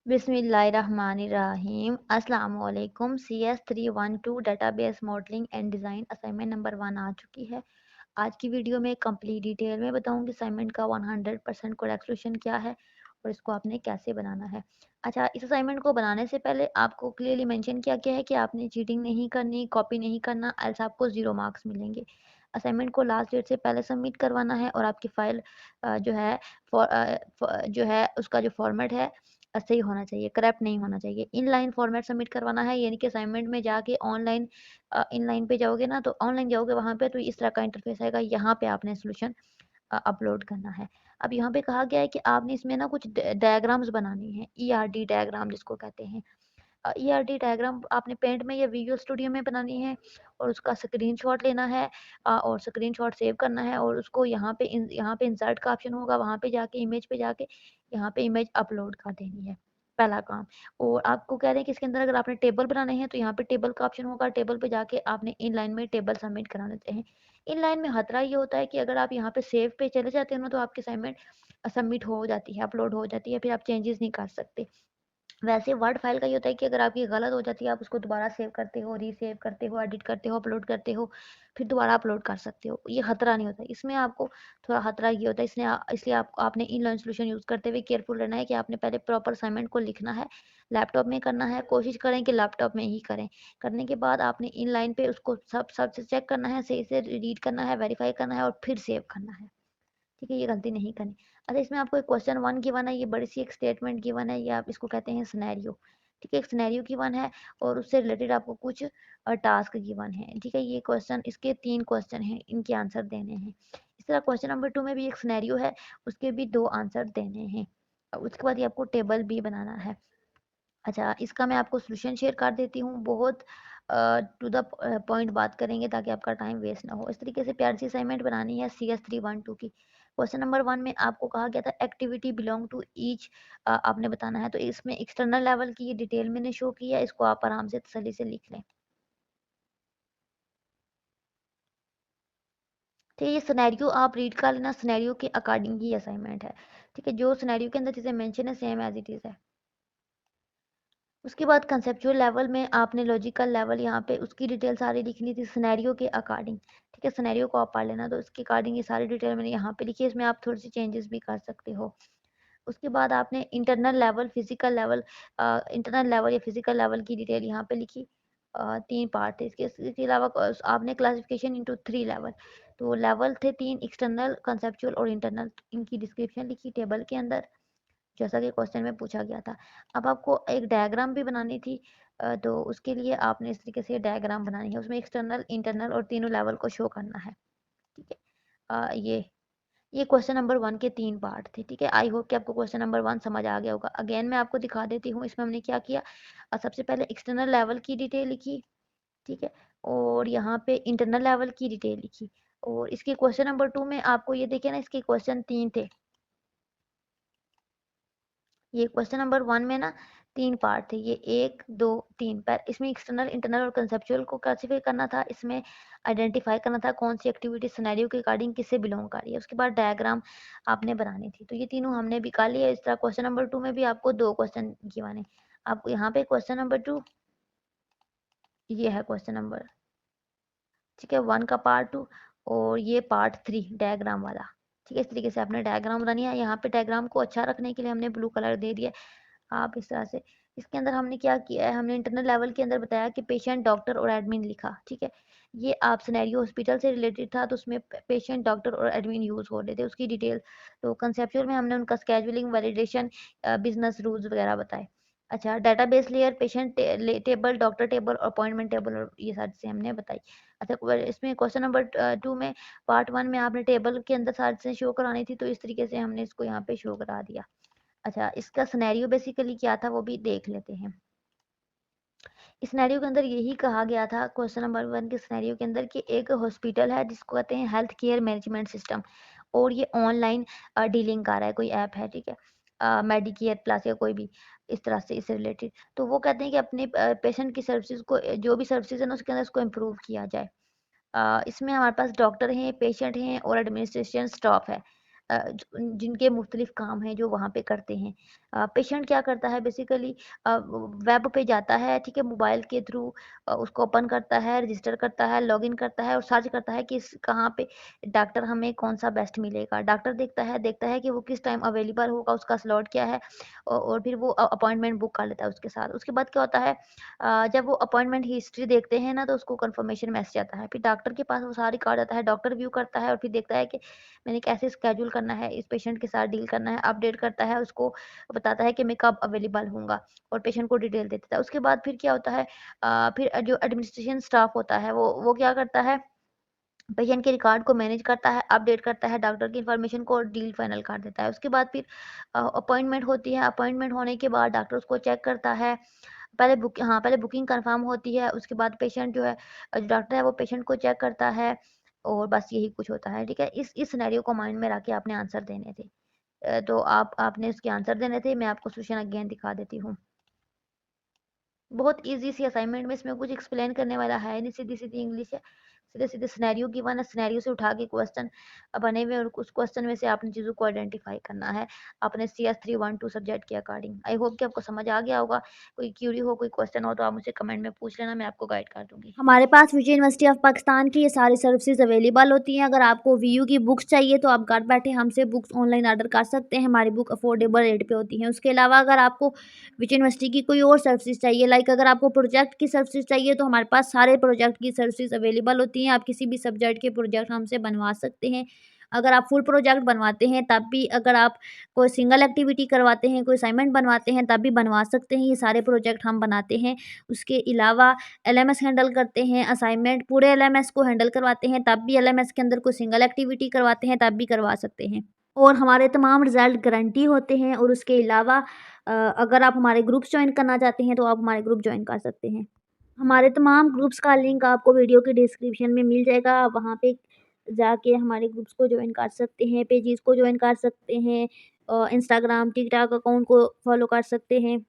बिस्मिल्लाहिर्रहमानिर्रहीम। अस्सलाम वालेकुम। CS312 database modelling and design assignment number 1 आ चुकी है। आज की वीडियो में कंप्लीट डिटेल में बताऊंगी असाइनमेंट का 100% करेक्ट सॉल्यूशन क्या है और इसको आपने कैसे बनाना है। अच्छा, इस असाइनमेंट को बनाने से पहले आपको क्लियरली मेंशन किया गया है कि आपने चीटिंग नहीं करनी, कॉपी नहीं करना, एल्स आपको 0 मार्क्स मिलेंगे। असाइनमेंट को लास्ट डेट से पहले सबमिट करवाना है और आपकी फ़ाइल जो है जो है उसका जो फॉर्मेट है सही होना चाहिए, करप्ट नहीं होना चाहिए। इनलाइन फॉर्मेट सबमिट करवाना है, यानी कि असाइनमेंट में जाके ऑनलाइन इनलाइन पे जाओगे ना, तो ऑनलाइन जाओगे वहाँ पे तो इस तरह का इंटरफेस आएगा, यहाँ पे आपने सॉल्यूशन अपलोड करना है। अब यहाँ पे कहा गया है कि आपने इसमें ना कुछ डायग्राम्स बनानी है, ईआरडी डायग्राम जिसको कहते हैं। ईआरडी डायग्राम आपने पेंट में या विजुअल स्टूडियो में बनानी है और उसका स्क्रीनशॉट लेना है और स्क्रीनशॉट सेव करना है और उसको यहाँ पे इंसर्ट का ऑप्शन होगा, वहाँ पे जाके इमेज पे जाके यहाँ पे इमेज अपलोड कर देनी है, पहला काम। और आपको कह रहे हैं कि इसके अंदर अगर आपने टेबल बनाने हैं तो यहाँ पे टेबल का ऑप्शन होगा, टेबल पे जाके आपने इनलाइन में टेबल सबमिट कराने हैं। इनलाइन में खतरा ये होता है कि अगर आप यहाँ पे सेव पे चले जाते हो ना, तो आपकी असाइनमेंट सबमिट हो जाती है, अपलोड हो जाती है, फिर आप चेंजेस नहीं कर सकते। वैसे वर्ड फाइल का ये होता है कि अगर आपकी गलत हो जाती है, आप उसको दोबारा सेव करते हो, रीसेव करते हो, एडिट करते हो, अपलोड करते हो, फिर दोबारा अपलोड कर सकते हो। ये खतरा नहीं होता, इसमें आपको थोड़ा खतरा ये होता है। इसलिए आपने इनलाइन सॉल्यूशन यूज़ करते हुए केयरफुल रहना है कि आपने पहले प्रॉपर असाइनमेंट को लिखना है, लैपटॉप में करना है, कोशिश करें कि लैपटॉप में ही करें। करने के बाद आपने इनलाइन पे उसको सब से चेक करना है, सही से रीड करना है, वेरीफाई करना है और फिर सेव करना है। ठीक है, ये गलती नहीं करनी। अच्छा, इसमें आपको एक क्वेश्चन 1 गिवन है, ये बड़ी सी एक स्टेटमेंट गिवन है, ये आप इसको कहते हैं सिनेरियो। ठीक है, एक सिनेरियो गिवन है और उससे रिलेटेड आपको कुछ टास्क गिवन है। ठीक है, ये क्वेश्चन, इसके 3 क्वेश्चन हैं, इनके आंसर देने हैं। इस तरह क्वेश्चन नंबर 2 में भी एक सिनेरियो है, उसके भी 2 आंसर देने हैं। उसके बाद ये आपको टेबल भी बनाना है। अच्छा, इसका मैं आपको सॉल्यूशन शेयर कर देती हूँ, बहुत टू द पॉइंट बात करेंगे ताकि आपका टाइम वेस्ट ना हो। इस तरीके से प्यारी सी असाइनमेंट बनानी है CS312 की। क्वेश्चन नंबर 1 में आपको कहा गया था एक्टिविटी बिलोंग टू ईच, आपने बताना है। तो इसमें एक्सटर्नल लेवल की ये डिटेल मैंने शो की है, इसको आप आराम से तसल्ली से लिख लें। तो ये सिनेरियो आप रीड कर लेना, सिनेरियो के अकॉर्डिंग ही असाइनमेंट है। ठीक है, जो सिनेरियो के अंदर चीज़ें मेंशन है सेम एज इट इज़ है। उसके बाद कंसेप्चुअल लेवल में आपने लॉजिकल लेवल यहाँ पे उसकी डिटेल सारी लिखनी थी सिनेरियो के अकॉर्डिंग। ठीक है, सिनेरियो को आप पढ़ लेना, तो इसके अकॉर्डिंग ये सारी डिटेल मैंने यहाँ पे लिखी है, इसमें आप थोड़ी सी चेंजेस भी कर सकते हो। उसके बाद आपने internal level, physical level, internal level या फिजिकल लेवल की डिटेल यहाँ पे लिखी। 3 पार्ट थे इसके। इसके अलावा आपने क्लासिफिकेशन इंटू 3 लेवल, तो लेवल थे 3, एक्सटर्नल, कंसेप्चुअल और इंटरनल। इनकी डिस्क्रिप्शन लिखी टेबल के अंदर, जैसा कि क्वेश्चन में पूछा गया था। अब आपको एक डायग्राम भी बनानी थी, तो उसके लिए आपने इस तरीके से डायग्राम बनानी है, उसमें एक्सटर्नल, इंटरनल और तीनों लेवल को शो करना है। ठीक है, ये क्वेश्चन नंबर 1 के 3 पार्ट थे। ठीक है, आई होप कि आपको क्वेश्चन नंबर 1 समझ आ गया होगा। अगेन मैं आपको दिखा देती हूँ, इसमें हमने क्या किया। सबसे पहले एक्सटर्नल लेवल की डिटेल लिखी। ठीक है, और यहाँ पे इंटरनल लेवल की डिटेल लिखी। और इसके क्वेश्चन नंबर 2 में आपको ये देखिए ना, इसके क्वेश्चन 3 थे। ये क्वेश्चन नंबर 1 में ना 3 पार्ट थे, ये 1 2 3 पर। इसमें एक्सटर्नल, इंटरनल और कंसेप्चुअल को क्लासिफाई करना था, इसमें आइडेंटिफाई करना था कौन सी एक्टिविटी सिनेरियो के अकॉर्डिंग किससे बिलोंग कर रही है। उसके बाद डायग्राम आपने बनानी थी, तो ये तीनों हमने भी कर लिया। इस तरह क्वेश्चन नंबर 2 में भी आपको 2 क्वेश्चन गिवन है। आपको यहाँ पे क्वेश्चन नंबर 2, ये है क्वेश्चन नंबर, ठीक है, 1 का पार्ट 2 और ये पार्ट 3 डायग्राम वाला। ठीक है, इस तरीके से आपने डायग्राम बनानी है। यहाँ पे डायग्राम को अच्छा रखने के लिए हमने ब्लू कलर दे दिया। आप इस तरह से, इसके अंदर हमने क्या किया है, हमने इंटरनल लेवल के अंदर बताया कि पेशेंट, डॉक्टर और एडमिन लिखा। ठीक है, ये आप सिनेरियो हॉस्पिटल से रिलेटेड था, तो उसमें पेशेंट, डॉक्टर और एडमिन यूज हो रहे थे, उसकी डिटेल। तो कंसेप्चुअल में हमने उनका स्केजुअलिंग, वैलिडेशन, बिजनेस रूल्स वगैरह बताए। अच्छा, database layer, patient table, doctor table, appointment table और ये सारी चीजें हमने बताई। अच्छा, इसमें क्वेश्चन नंबर 2 में पार्ट 1 में आपने टेबल के अंदर सारी चीजें शो करानी थी, तो इस तरीके से हमने इसको यहाँ पे शो करा दिया। अच्छा, इसका सिनेरियो बेसिकली क्या था वो भी देख लेते हैं। इस सिनेरियो के अंदर यही कहा गया था क्वेश्चन नंबर 1 के सिनेरियो के अंदर कि एक हॉस्पिटल है जिसको कहते हैं हेल्थ केयर मैनेजमेंट सिस्टम, और ये ऑनलाइन डीलिंग कर रहा है, कोई ऐप है। ठीक है, मेडिकेयर प्लस या कोई भी इस तरह से इससे रिलेटेड। तो वो कहते हैं कि अपने पेशेंट की सर्विसेज को, जो भी सर्विसेज है ना उसके अंदर उसको इम्प्रूव किया जाए। इसमें हमारे पास डॉक्टर हैं, पेशेंट हैं और एडमिनिस्ट्रेशन स्टाफ है। जिनके मुख्तलिफ काम हैं जो वहाँ पे करते हैं। पेशेंट क्या करता है बेसिकली, वेब पे जाता है, ठीक है, मोबाइल के थ्रू उसको ओपन करता है, रजिस्टर करता है, लॉगिन करता है और सर्च करता है कि कहाँ पे डॉक्टर हमें कौन सा बेस्ट मिलेगा। डॉक्टर देखता है कि वो किस टाइम अवेलेबल होगा, उसका स्लॉट क्या है, और फिर वो अपॉइंटमेंट बुक कर लेता है उसके साथ। उसके बाद क्या होता है, जब वो अपॉइंटमेंट हिस्ट्री देखते हैं ना, तो उसको कंफर्मेशन मैसेज आता है। फिर डॉक्टर के पास वो सारा रिकॉर्ड आता है, डॉक्टर व्यू करता है और फिर देखता है कि मैंने कैसे स्केड्यूल करना है, इस पेशेंट के साथ डील करना है, अपडेट करता है, उसको बताता है कि मैं कब अवेलेबल हूँगा और पेशेंट को डिटेल दे देता है। उसके बाद फिर क्या होता है, फिर जो एडमिनिस्ट्रेशन स्टाफ होता है वो क्या करता है, पेशेंट के रिकॉर्ड को मैनेज करता है, अपडेट करता है, डॉक्टर की इन्फॉर्मेशन को डील फाइनल कर देता है। उसके बाद फिर अपॉइंटमेंट होती है, अपॉइंटमेंट होने के बाद डॉक्टर उसको चेक करता है। पहले बुकिंग कंफर्म होती है, उसके बाद पेशेंट जो है, जो डॉक्टर है वो पेशेंट को चेक करता है और बस यही कुछ होता है, ठीक है। इस सिनेरियो को माइंड में रख के आपने आंसर देने थे। तो आपने इसके आंसर देने थे। मैं आपको सॉल्यूशन अगेन दिखा देती हूँ। बहुत ईज़ी सी असाइनमेंट में, इसमें कुछ एक्सप्लेन करने वाला है नहीं, सीधी-सीधी इंग्लिश है। सीधे-सीधे सिनेरियो गिवन है, सिनेरियो से उठा के क्वेश्चन बने हुए हैं और उस क्वेश्चन में से आपने चीज़ों को आइडेंटिफाई करना है अपने CS 312 सब्जेक्ट के अकॉर्डिंग। आई होप कि आपको समझ आ गया होगा। कोई क्वेरी हो, कोई क्वेश्चन हो तो आप मुझसे कमेंट में पूछ लेना, मैं आपको गाइड कर दूँगी। हमारे पास विजय यूनिवर्सिटी ऑफ पाकिस्तान की ये सारी सर्विसेज अवेलेबल होती हैं। अगर आपको वीयू की बुक्स चाहिए तो आप घर बैठे हमसे बुक्स ऑनलाइन ऑर्डर कर सकते हैं। हमारी बुक अफोर्डेबल रेट पे होती हैं। उसके अलावा अगर आपको विजय यूनिवर्सिटी की कोई और सर्विसेज चाहिए, लाइक अगर आपको प्रोजेक्ट की सर्विसेज चाहिए तो हमारे पास सारे प्रोजेक्ट की सर्विसेज अवेलेबल होती हैं। आप किसी भी सब्जेक्ट के प्रोजेक्ट हमसे बनवा सकते हैं। अगर आप फुल प्रोजेक्ट बनवाते हैं तब भी, अगर आप कोई सिंगल एक्टिविटी करवाते हैं, कोई असाइनमेंट बनवाते हैं तब भी बनवा सकते हैं। ये सारे प्रोजेक्ट हम बनाते हैं। उसके अलावा एलएमएस हैंडल करते हैं, असाइनमेंट पूरे एलएमएस को हैंडल करवाते हैं, तब भी एलएमएस के अंदर कोई सिंगल एक्टिविटी करवाते हैं तब भी करवा सकते हैं। और हमारे तमाम रिज़ल्ट गारंटी होते हैं। और उसके अलावा अगर आप हमारे ग्रुप्स जॉइन करना चाहते हैं तो आप हमारे ग्रुप जॉइन कर सकते हैं। हमारे तमाम ग्रुप्स का लिंक आपको वीडियो के डिस्क्रिप्शन में मिल जाएगा। आप वहाँ पे जाके हमारे ग्रुप्स को जॉइन कर सकते हैं, पेजेस को जॉइन कर सकते हैं, इंस्टाग्राम, टिकटॉक अकाउंट को फॉलो कर सकते हैं।